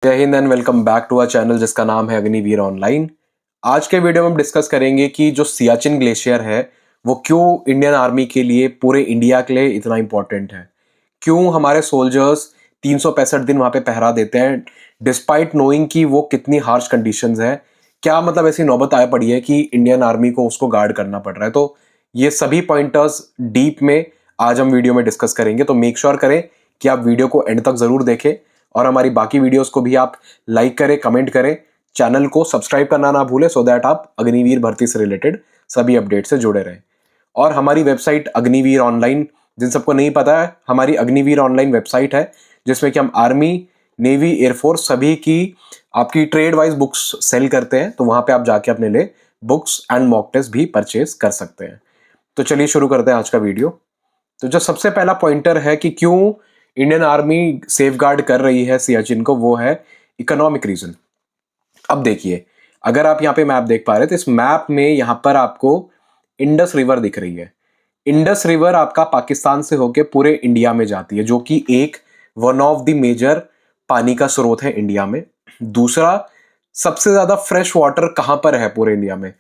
जय हिंद and welcome back to our channel जिसका नाम है अग्निवीर ऑनलाइन। आज के वीडियो में हम डिस्कस करेंगे कि जो सियाचिन ग्लेशियर है वो क्यों इंडियन आर्मी के लिए, पूरे इंडिया के लिए इतना इंपॉर्टेंट है। क्यों हमारे सोल्जर्स 365 दिन वहां पे पहरा देते हैं डिस्पाइट नोइंग कि वो कितनी हार्श कंडीशंस है। क्या मतलब ऐसी नौबत आ पड़ी है कि इंडियन आर्मी को उसको गार्ड करना पड़ रहा है। तो ये सभी पॉइंटर्स डीप में आज हम वीडियो में डिस्कस करेंगे। तो मेक श्योर करें कि आप वीडियो को एंड तक जरूर देखें और हमारी बाकी वीडियोस को भी आप लाइक करें, कमेंट करें, चैनल को सब्सक्राइब करना ना भूलें सो दैट आप अग्निवीर भर्ती से रिलेटेड सभी अपडेट से जुड़े रहें। और हमारी वेबसाइट अग्निवीर ऑनलाइन, जिन सबको नहीं पता है, हमारी अग्निवीर ऑनलाइन वेबसाइट है जिसमें कि हम आर्मी, नेवी, एयरफोर्स सभी की आपकी ट्रेड वाइज बुक्स सेल करते हैं। तो वहां पे आप जाके अपने लिए बुक्स एंड मॉक टेस्ट भी परचेज कर सकते हैं। तो चलिए शुरू करते हैं आज का वीडियो। तो जो सबसे पहला पॉइंटर है कि क्यों इंडियन आर्मी सेफगार्ड कर रही है सियाचिन को, वो है इकोनॉमिक रीजन। अब देखिए, अगर आप यहाँ पे मैप देख पा रहे हैं तो इस मैप में यहाँ पर आपको इंडस रिवर दिख रही है। इंडस रिवर आपका पाकिस्तान से होके पूरे इंडिया में जाती है, जो कि एक वन ऑफ द मेजर पानी का स्रोत है इंडिया में। दूसरा, सबसे ज्यादा फ्रेश वाटर कहां पर है पूरे इंडिया में?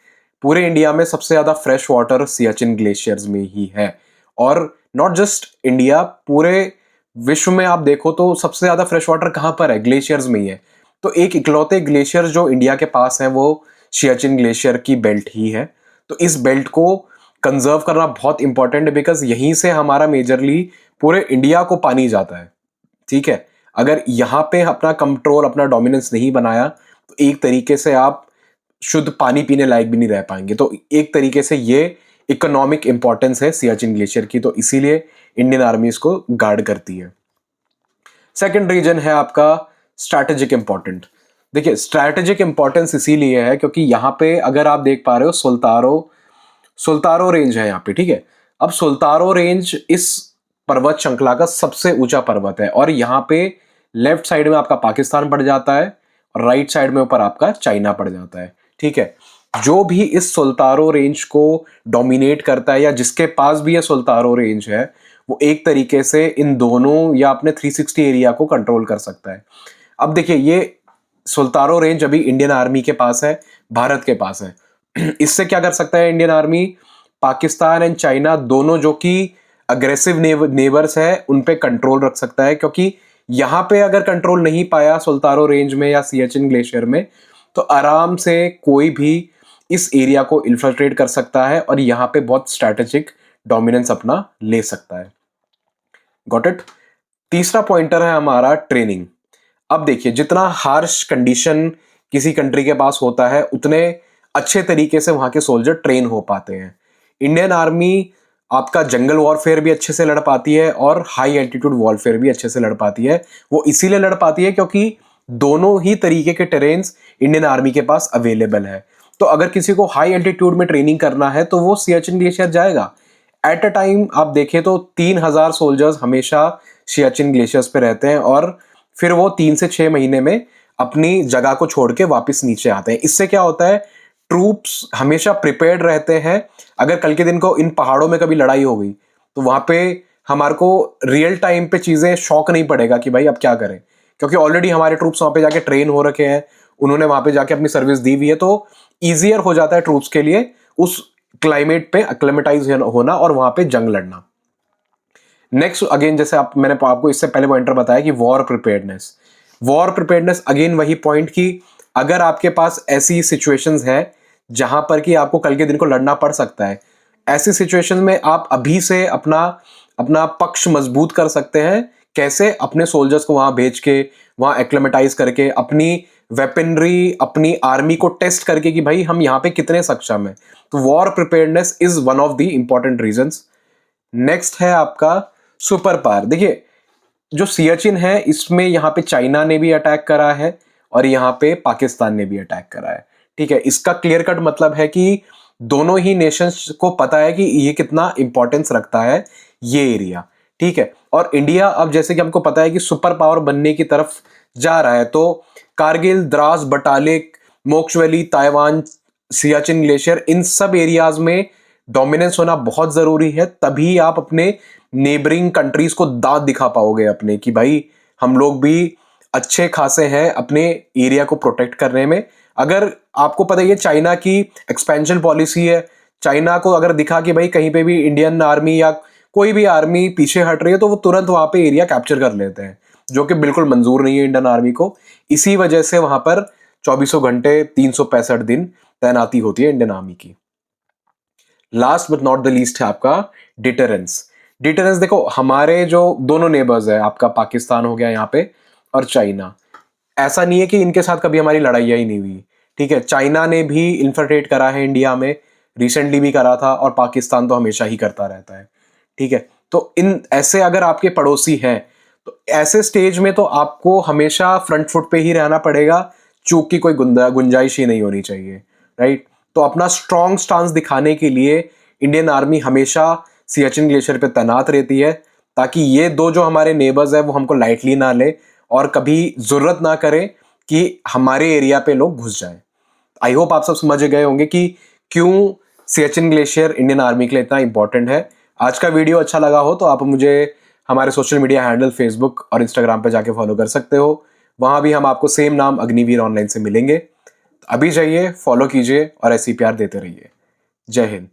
पूरे इंडिया में सबसे ज्यादा फ्रेश वाटर सियाचिन ग्लेशियर्स में ही है। और नॉट जस्ट इंडिया, पूरे विश्व में आप देखो तो सबसे ज्यादा फ्रेश वाटर कहां पर है? ग्लेशियर्स में ही है। तो एक इकलौते ग्लेशियर जो इंडिया के पास है वो सियाचिन ग्लेशियर की बेल्ट ही है। तो इस बेल्ट को कंजर्व करना बहुत इंपॉर्टेंट है, बिकॉज यहीं से हमारा मेजरली पूरे इंडिया को पानी जाता है। ठीक है, अगर यहां पे अपना कंट्रोल, अपना डोमिनेंस नहीं बनाया तो एक तरीके से आप शुद्ध पानी पीने लायक भी नहीं रह पाएंगे। तो एक तरीके से ये इकोनॉमिक इंपॉर्टेंस है सियाचिन ग्लेशियर की, तो इसीलिए इंडियन आर्मी इसको गार्ड करती है। सेकंड रीजन है आपका स्ट्रैटेजिक इंपॉर्टेंट। देखिए, स्ट्रैटेजिक इंपॉर्टेंस इसीलिए है क्योंकि यहाँ पे अगर आप देख पा रहे हो सुल्तारो रेंज है यहाँ पे। ठीक है, अब सुल्तारो रेंज इस पर्वत श्रृंखला का सबसे ऊंचा पर्वत है और यहाँ पे लेफ्ट साइड में आपका पाकिस्तान पड़ जाता है और राइट साइड में ऊपर आपका चाइना पड़ जाता है। ठीक है, जो भी इस सुल्तारो रेंज को डोमिनेट करता है या जिसके पास भी ये सुल्तारो रेंज है, वो एक तरीके से इन दोनों या अपने 360 एरिया को कंट्रोल कर सकता है। अब देखिए, ये सुल्तारो रेंज अभी इंडियन आर्मी के पास है, भारत के पास है। इससे क्या कर सकता है Indian army? Pakistan and China दोनों जो कि अग्रेसिव नेबर्स है उन पे कंट्रोल रख सकता है, क्योंकि यहां पे अगर कंट्रोल नहीं पाया सुल्तारो रेंज में या सियाचिन ग्लेशियर में, तो आराम से कोई भी इस एरिया को इन्फिल्ट्रेट कर सकता है और यहां पे बहुत स्ट्रैटेजिक डोमिनेंस अपना ले सकता है। Got it? तीसरा पॉइंटर है हमारा ट्रेनिंग। अब देखिए, जितना हार्श कंडीशन किसी कंट्री के पास होता है उतने अच्छे तरीके से वहां के सोल्जर ट्रेन हो पाते हैं। इंडियन आर्मी आपका जंगल वॉरफेयर भी अच्छे से लड़ पाती है और हाई एल्टीट्यूड वॉरफेयर भी अच्छे से लड़ पाती है। वो इसीलिए लड़ पाती है क्योंकि दोनों ही तरीके के टेरेन्स इंडियन आर्मी के पास अवेलेबल है। तो अगर किसी को हाई एल्टीट्यूड में ट्रेनिंग करना है तो वो सियाचिन ग्लेशियर जाएगा। एट अ टाइम आप देखें तो 3,000 सोल्जर्स हमेशा सियाचिन ग्लेशियर्स पे रहते हैं और फिर वो 3 से 6 महीने में अपनी जगह को छोड़ के वापस नीचे आते हैं। इससे क्या होता है? ट्रूप्स हमेशा प्रिपेयर्ड रहते हैं। अगर कल के दिन को इन पहाड़ों में कभी लड़ाई हो गई तो वहां पे हमारे को रियल टाइम पे चीजें शॉक नहीं पड़ेगा कि भाई अब क्या करें, क्योंकि ऑलरेडी हमारे ट्रूप्स वहां पे जाके ट्रेन हो रखे हैं, उन्होंने वहां पे जाके अपनी सर्विस दी हुई है। तो ईजियर हो जाता है ट्रूप्स के लिए उस क्लाइमेट पे एक्लेमेटाइज होना और वहां पे जंग लड़ना। नेक्स्ट, अगेन जैसे मैंने आपको इससे पहले पॉइंटर बताया कि वॉर प्रिपेयर्डनेस अगेन वही पॉइंट कि अगर आपके पास ऐसी सिचुएशंस है जहां पर कि आपको कल के दिन को लड़ना पड़ सकता है, ऐसी सिचुएशन में आप अभी से अपना अपना पक्ष मजबूत कर सकते हैं। कैसे? अपने सोल्जर्स को वहां भेज के, वहां एक्लेमेटाइज करके, अपनी वेपनरी, अपनी आर्मी को टेस्ट करके कि भाई हम यहाँ पे कितने सक्षम है। तो war preparedness is one of the important reasons. Next है आपका सुपर पावर। देखिए, जो सियाचिन है इसमें यहाँ पे चाइना ने भी अटैक करा है और यहाँ पे पाकिस्तान ने भी अटैक करा है। ठीक है, इसका क्लियर कट मतलब है कि दोनों ही नेशंस को पता है कि ये कितना इंपॉर्टेंस रखता है ये एरिया। ठीक है, और इंडिया अब जैसे कि हमको पता है कि सुपर पावर बनने की तरफ जा रहा है, तो कारगिल, द्रास, बटालिक, मोक्ष वैली, ताइवान, सियाचिन ग्लेशियर, इन सब एरियाज में डोमिनेंस होना बहुत जरूरी है। तभी आप अपने नेबरिंग कंट्रीज को दांत दिखा पाओगे अपने कि भाई हम लोग भी अच्छे खासे हैं अपने एरिया को प्रोटेक्ट करने में। अगर आपको पता ही है चाइना की एक्सपेंशन पॉलिसी है, चाइना को अगर दिखा कि भाई कहीं पे भी इंडियन आर्मी या कोई भी आर्मी पीछे हट रही है तो वो तुरंत वहां पे एरिया कैप्चर कर लेते हैं, जो कि बिल्कुल मंजूर नहीं है इंडियन आर्मी को। इसी वजह से वहां पर 24 घंटे 365 दिन तैनाती होती है इंडियन आर्मी की। Last but not the least है आपका डिटरेंस। डिटरेंस देखो, हमारे जो दोनों नेबर्स है, आपका पाकिस्तान हो गया यहाँ पे और चाइना, ऐसा नहीं है कि इनके साथ कभी हमारी लड़ाइयाँ ही नहीं हुई। ठीक है, चाइना ने भी इन्फिल्ट्रेट करा है इंडिया में, रिसेंटली भी करा था, और पाकिस्तान तो हमेशा ही करता रहता है। ठीक है, तो इन ऐसे अगर आपके पड़ोसी हैं तो ऐसे स्टेज में तो आपको हमेशा फ्रंट फुट पे ही रहना पड़ेगा, चूक की कोई गुंजाइश ही नहीं होनी चाहिए। राइट, तो अपना स्ट्रॉन्ग स्टांस दिखाने के लिए इंडियन आर्मी हमेशा सियाचिन ग्लेशियर पे तैनात रहती है, ताकि ये दो जो हमारे नेबर्स है वो हमको लाइटली ना ले और कभी जरूरत ना करे कि हमारे एरिया पे लोग घुस जाएं। आई होप आप सब समझ गए होंगे कि क्यों सियाचिन ग्लेशियर इंडियन आर्मी के लिए इतना इंपॉर्टेंट है। आज का वीडियो अच्छा लगा हो तो आप मुझे हमारे सोशल मीडिया हैंडल फेसबुक और इंस्टाग्राम पे जाके फॉलो कर सकते हो, वहां भी हम आपको सेम नाम अग्निवीर ऑनलाइन से मिलेंगे। अभी जाइए, फॉलो कीजिए और ऐसी प्यार देते रहिए। जय हिंद।